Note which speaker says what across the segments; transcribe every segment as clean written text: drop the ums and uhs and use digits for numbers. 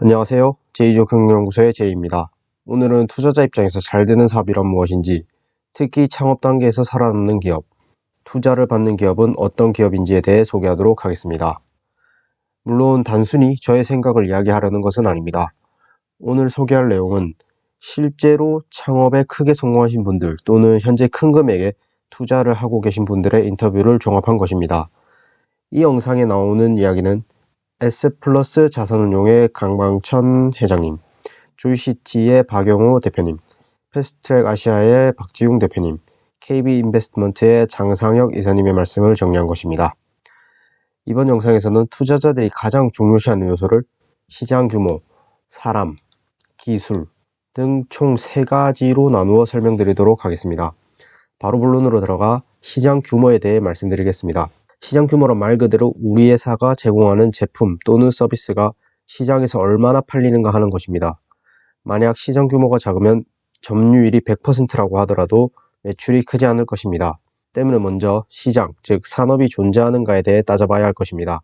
Speaker 1: 안녕하세요. 제이조경영연구소의 제이입니다. 오늘은 투자자 입장에서 잘 되는 사업이란 무엇인지, 특히 창업 단계에서 살아남는 기업, 투자를 받는 기업은 어떤 기업인지에 대해 소개하도록 하겠습니다. 물론 단순히 저의 생각을 이야기하려는 것은 아닙니다. 오늘 소개할 내용은 실제로 창업에 크게 성공하신 분들 또는 현재 큰 금액의 투자를 하고 계신 분들의 인터뷰를 종합한 것입니다. 이 영상에 나오는 이야기는 에셋플러스 자산운용의 강방천 회장님, 조이시티의 박영호 대표님, 패스트트랙 아시아의 박지웅 대표님, KB인베스트먼트의 장상혁 이사님의 말씀을 정리한 것입니다. 이번 영상에서는 투자자들이 가장 중요시하는 요소를 시장 규모, 사람, 기술 등 총 3가지로 나누어 설명드리도록 하겠습니다. 바로 본론으로 들어가 시장 규모에 대해 말씀드리겠습니다. 시장 규모란 말 그대로 우리 회사가 제공하는 제품 또는 서비스가 시장에서 얼마나 팔리는가 하는 것입니다. 만약 시장 규모가 작으면 점유율이 100%라고 하더라도 매출이 크지 않을 것입니다. 때문에 먼저 시장, 즉 산업이 존재하는가에 대해 따져봐야 할 것입니다.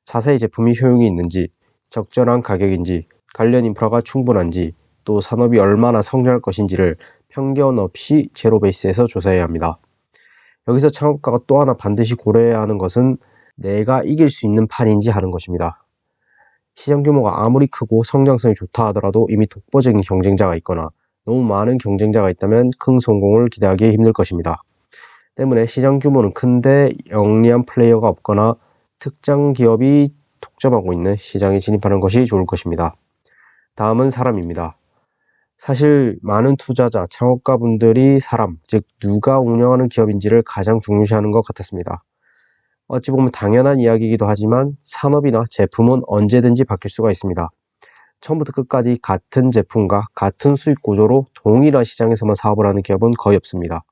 Speaker 1: 자세히 제품이 효용이 있는지, 적절한 가격인지, 관련 인프라가 충분한지, 또 산업이 얼마나 성장할 것인지를 편견 없이 제로 베이스에서 조사해야 합니다. 여기서 창업가가 또 하나 반드시 고려해야 하는 것은 내가 이길 수 있는 판인지 하는 것입니다. 시장 규모가 아무리 크고 성장성이 좋다 하더라도 이미 독보적인 경쟁자가 있거나 너무 많은 경쟁자가 있다면 큰 성공을 기대하기 힘들 것입니다. 때문에 시장 규모는 큰데 영리한 플레이어가 없거나 특정 기업이 독점하고 있는 시장에 진입하는 것이 좋을 것입니다. 다음은 사람입니다. 사실 많은 투자자, 창업가분들이 사람, 즉 누가 운영하는 기업인지를 가장 중요시하는 것 같았습니다. 어찌 보면 당연한 이야기이기도 하지만 산업이나 제품은 언제든지 바뀔 수가 있습니다. 처음부터 끝까지 같은 제품과 같은 수익 구조로 동일한 시장에서만 사업을 하는 기업은 거의 없습니다.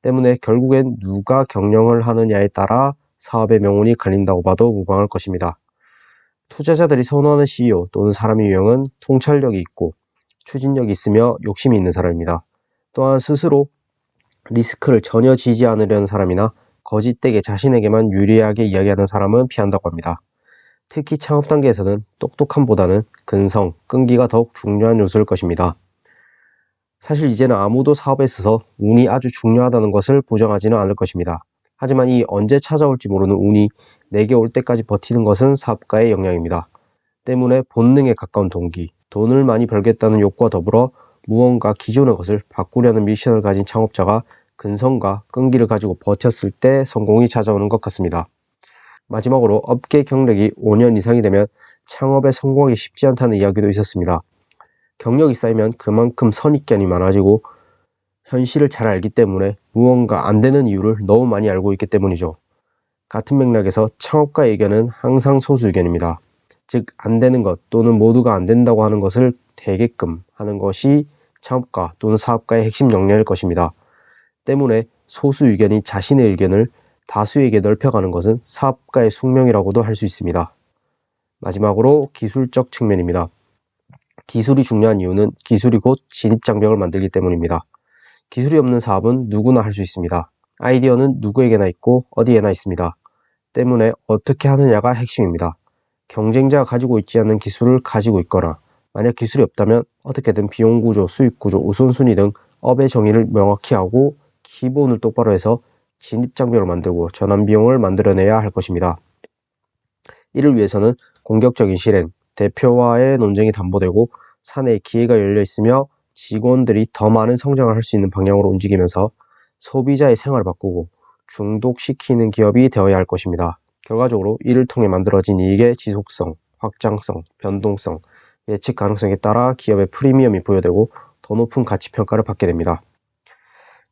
Speaker 1: 때문에 결국엔 누가 경영을 하느냐에 따라 사업의 명운이 갈린다고 봐도 무방할 것입니다. 투자자들이 선호하는 CEO 또는 사람의 유형은 통찰력이 있고 추진력이 있으며 욕심이 있는 사람입니다. 또한 스스로 리스크를 전혀 지지 않으려는 사람이나 거짓되게 자신에게만 유리하게 이야기하는 사람은 피한다고 합니다. 특히 창업 단계에서는 똑똑함보다는 근성, 끈기가 더욱 중요한 요소일 것입니다. 사실 이제는 아무도 사업에 있어서 운이 아주 중요하다는 것을 부정하지는 않을 것입니다. 하지만 이 언제 찾아올지 모르는 운이 내게 올 때까지 버티는 것은 사업가의 역량입니다. 때문에 본능에 가까운 동기, 돈을 많이 벌겠다는 욕구와 더불어 무언가 기존의 것을 바꾸려는 미션을 가진 창업자가 근성과 끈기를 가지고 버텼을 때 성공이 찾아오는 것 같습니다. 마지막으로 업계 경력이 5년 이상이 되면 창업에 성공하기 쉽지 않다는 이야기도 있었습니다. 경력이 쌓이면 그만큼 선입견이 많아지고 현실을 잘 알기 때문에 무언가 안 되는 이유를 너무 많이 알고 있기 때문이죠. 같은 맥락에서 창업가의 의견은 항상 소수 의견입니다. 즉, 안 되는 것 또는 모두가 안 된다고 하는 것을 되게끔 하는 것이 창업가 또는 사업가의 핵심 역량일 것입니다. 때문에 소수 의견이 자신의 의견을 다수에게 넓혀가는 것은 사업가의 숙명이라고도 할 수 있습니다. 마지막으로 기술적 측면입니다. 기술이 중요한 이유는 기술이 곧 진입장벽을 만들기 때문입니다. 기술이 없는 사업은 누구나 할 수 있습니다. 아이디어는 누구에게나 있고 어디에나 있습니다. 때문에 어떻게 하느냐가 핵심입니다. 경쟁자가 가지고 있지 않은 기술을 가지고 있거나 만약 기술이 없다면 어떻게든 비용구조, 수익구조, 우선순위 등 업의 정의를 명확히 하고 기본을 똑바로 해서 진입장벽을 만들고 전환비용을 만들어내야 할 것입니다. 이를 위해서는 공격적인 실행, 대표와의 논쟁이 담보되고 사내에 기회가 열려 있으며 직원들이 더 많은 성장을 할 수 있는 방향으로 움직이면서 소비자의 생활을 바꾸고 중독시키는 기업이 되어야 할 것입니다. 결과적으로 이를 통해 만들어진 이익의 지속성, 확장성, 변동성, 예측 가능성에 따라 기업의 프리미엄이 부여되고 더 높은 가치평가를 받게 됩니다.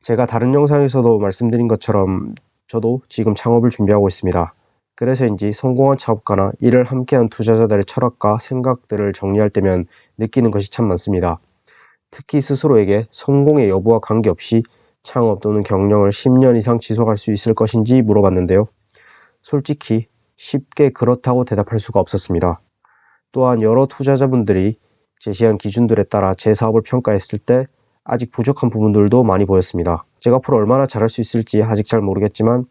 Speaker 1: 제가 다른 영상에서도 말씀드린 것처럼 저도 지금 창업을 준비하고 있습니다. 그래서인지 성공한 창업가나 이를 함께한 투자자들의 철학과 생각들을 정리할 때면 느끼는 것이 참 많습니다. 특히 스스로에게 성공의 여부와 관계없이 창업 또는 경영을 10년 이상 지속할 수 있을 것인지 물어봤는데요. 솔직히 쉽게 그렇다고 대답할 수가 없었습니다. 또한 여러 투자자분들이 제시한 기준들에 따라 제 사업을 평가했을 때 아직 부족한 부분들도 많이 보였습니다. 제가 앞으로 얼마나 잘할 수 있을지 아직 잘 모르겠지만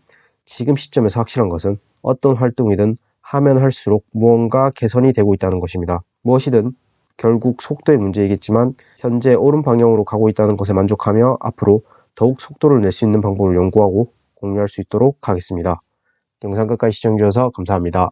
Speaker 1: 지금 시점에서 확실한 것은 어떤 활동이든 하면 할수록 무언가 개선이 되고 있다는 것입니다. 무엇이든 결국 속도의 문제이겠지만 현재 옳은 방향으로 가고 있다는 것에 만족하며 앞으로 더욱 속도를 낼 수 있는 방법을 연구하고 공유할 수 있도록 하겠습니다. 영상 끝까지 시청해주셔서 감사합니다.